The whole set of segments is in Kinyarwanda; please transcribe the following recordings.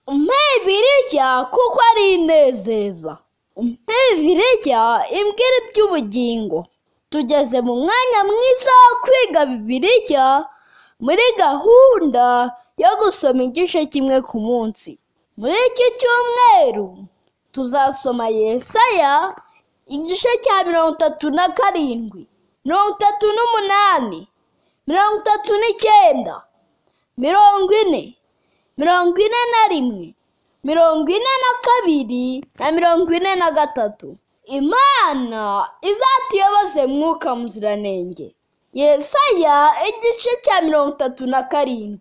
umpe Bibiliya kuko ari inezeza, umpe Bibiliya imbwira iby'ubugingo. Tugeze mu mwanya mwiza wo kwiga Bibiliya muri gahunda yo gusoma igice kimwe ku munsi. Muri iki cyumweru tuzasoma Yesaya igice cya 37, 38, 39, 40, 41, 42 na 43. Imana izatuyoboze Mwuka Muziranenge. Yesaya igice cya 37.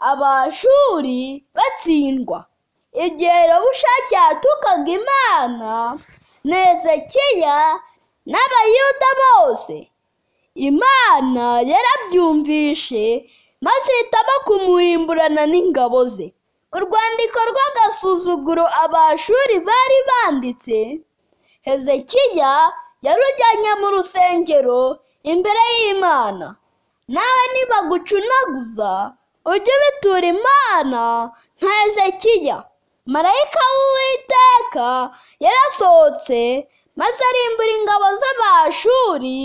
Abashuri batsindwa. Igihe Rabushake yatukaga Imana na Hezekiya n'Abayuda bose, Imana yarabyumvishe maze ihitamo kumurimburana n'ingabo ze. Urwandiko rw'agasuzuguro Abashuri bari banditse, Hezekiya yarujyanye mu rusengero imbere y'Imana. Nawe nibagucunaguza ujye ubitura Imana nka Hezekiya. Marayika w'Uwiteka yarasohotse maze arimbura ingabo z'Abashuri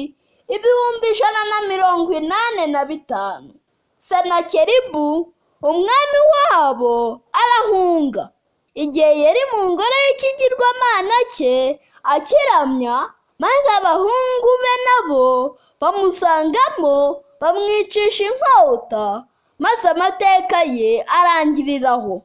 185,000. Senakeribu umwami wabo arahunga. Igihe yari mu ngoro y'ikigirwamana cye akiramya, maze abahungu be nabo bamusangamo bamwicisha inkota, maze amateka ye arangiriraho.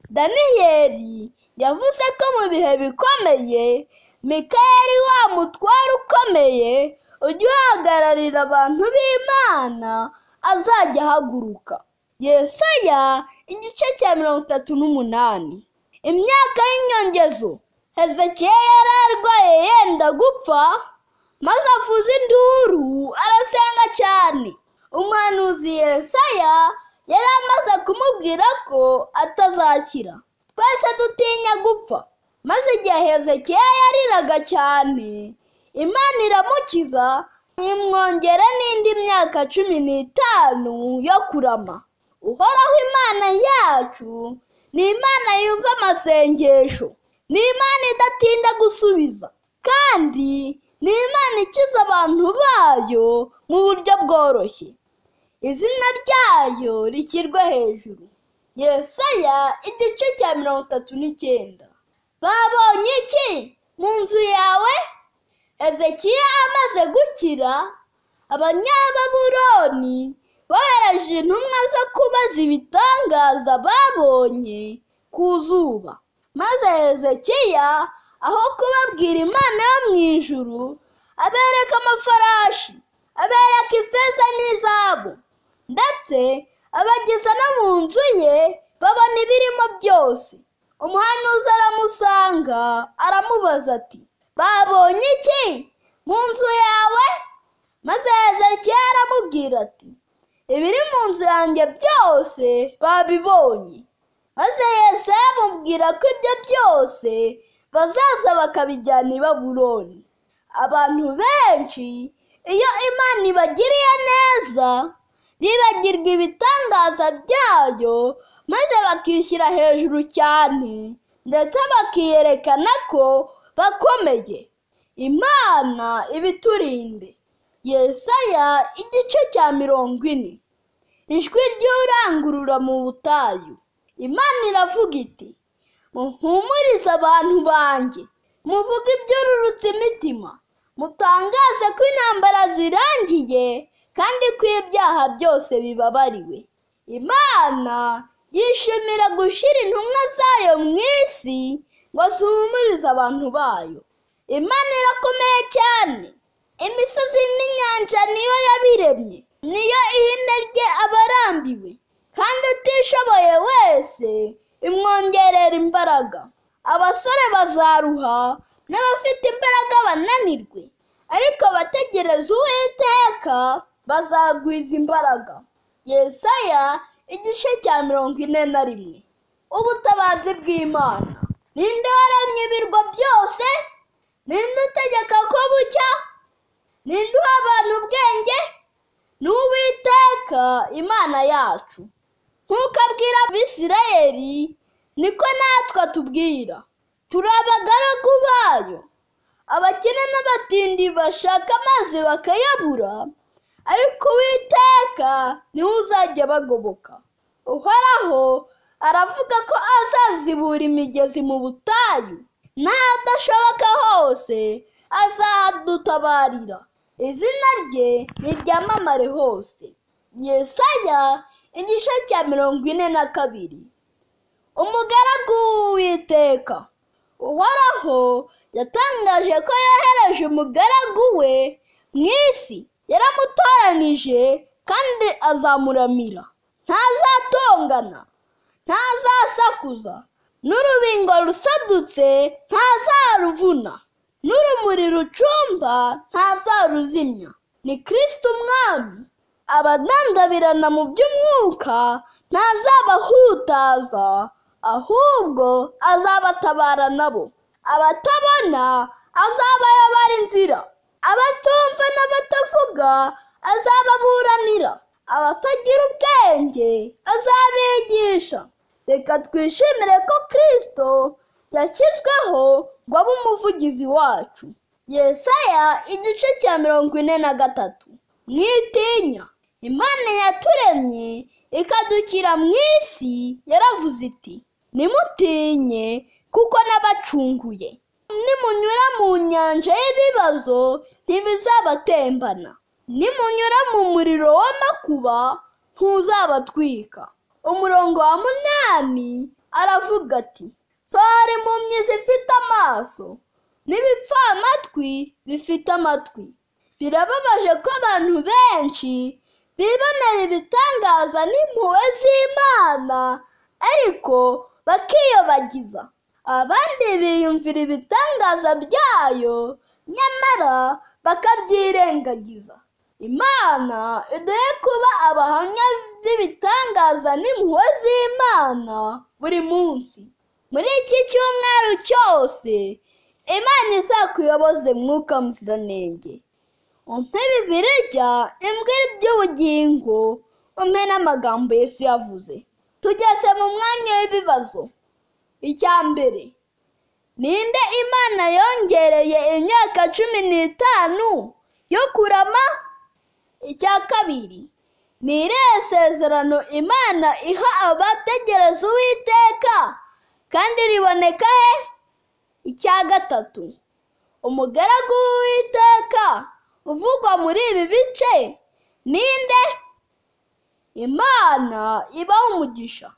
Daniyeli yavuze ko mu bihe bikomeye Mikayeli wa mutware ukomeye ujya uhagararira abantu b'Imana azajya ahaguruka. Yesaya igice cya 38. Imyaka y'inyongezo. Hezekiya yari arwaye yenda gupfa, maze avuza induru arasenga cyane. Umuhanuzi Yesaya yari amaze kumubwira ko atazakira. Twese dutinya gupfa. Maze igihe Hezekiya yariraga cyane, Imana iramukiza imwongera n'indi myaka 15 yo kurama. Uhoraho Imana yacu ni Imana yumva amasengesho, ni Imana idatinda gusubiza, kandi ni Imana ikiza abantu bayo mu buryo bworoshye. Izina ryayo rishyirwe hejuru. Yesaya igice cya 39. Babonye iki mu nzu yawe? Hezekiya amaze gukira, Abanyababuloni bohereje intumwa zo kubaza ibitangaza babonye ku zuba. Maze Hezekiya aho kubabwira Imana yo mu ijuru, abereka amafarashi, abereka ifeza n'izahabu, ndetse abageza no mu nzu ye babona ibirimo byose. Umuhanuzi aramusanga aramubaza ati, babonye iki mu nzu yawe? Maze Hezekiya aramubwira ati, ibiri mu nzu yanjye byose babibonye. Maze Yesaya amubwira ko ibyo byose bazaza bakabijyana i Babuloni. Abantu benshi iyo Imana ibagiriye neza bibagirwa ibitangaza byayo, maze bakishyira hejuru cyane, ndetse bakiyerekana ko bakomeye. Imana ibiturinde. Yesaya igice cya 40. Ijwi ry'urangurura mu butayu. Imana iravuga iti, muhumurize abantu banjye, muvuge ibyururutse imitima, mutangaze ko intambara zirangiye kandi ko ibyaha byose bibabariwe. Imana yishimira gushyira intumwa zayo mu isi ngo zihumurize abantu bayo. Imana irakomeye cyane. Imisozi n'inyanja niyo yabiremye, niyo ihina rye abarambiwe, kandi utishoboye wese imwongerera imbaraga. Abasore bazaruha n'abafite imbaraga bananirwe, ariko abategereza Uwiteka bazagwiza imbaraga. Yesaya igice cya 41. Ubutabazi bw'Imana. Ninde waremye ibirwa byose? Ninde utegeka ko bucya? Ninde uha abantu ubwenge? Ni Uwiteka Imana yacu. Nk'uko abwira Abisirayeli niko natwe atubwira. Turi abagaragu bayo. Abakene n'abatindi bashaka amazi bakayabura, ariko Uwiteka niwe uzajya bagoboka. Uhoraho aravuga ko azazibura imigezi mu butayu, n'ahadashoboka hose azadutabarira. Izina rye niryamamare hose. Yesaya igice cya 42. Umugaragu w'Uwiteka. Uhoraho yatangaje ko yohereje umugaragu we mu isi. Yaramutoranije kandi azamuramira. Ntazatongana, ntazasakuza, n'urubingo rusadutse ntazaruvuna, n'urumuri rucumba ntazaruzimya. Ni Kristo Umwami. Abadandabirana mu by'umwuka ntazabahutaza, ahubwo azabatabara nabo. Abatabona azabayobora inzira, abatumva n'abatavuga azababuranira, abatagira ubwenge azabigisha. Reka twishimire ko Kristo yashyizweho ngo abe umuvugizi wacu. Yesaya igice cya 43. Mwitinya, Imana yaturemye ikadukira mu isi yaravuze iti, nimutinye kuko nabacunguye. Nimunyura mu nyanja y'ibibazo ntibizabatembana, nimunyura mu muriro w'amakuba ntuzabatwika. Umurongo wa 8 aravuga ati, sohora impumyi zifite amaso n'ibipfamatwi bifite amatwi. Birababaje ko abantu benshi bibonera ibitangaza n'impuhwe z'Imana, ariko bakiyobagiza. Abandi biyumvira ibitangaza byayo, nyamara bakabyirengagiza. Imana iduhe kuba abahamya b'ibitangaza n'impuhwe z'Imana buri munsi. Muri iki cyumweru cyose, Imana izakuyoboze Mwuka Muziranenge. Umpe Bibiliya imbwira iby'ubugingo, umpe n'amagambo Yesu yavuze. Tugeze mu mwanya w'ibibazo. Icya mbere, ninde Imana yongereye imyaka 15 yo kurama? Icya kabiri, ni irihe sezerano Imana iha abategereza Uwiteka kandi riboneka he? Icya gatatu, umugaragu w'Uwiteka uvugwa muri ibi bice ninde? Imana ibahe umugisha.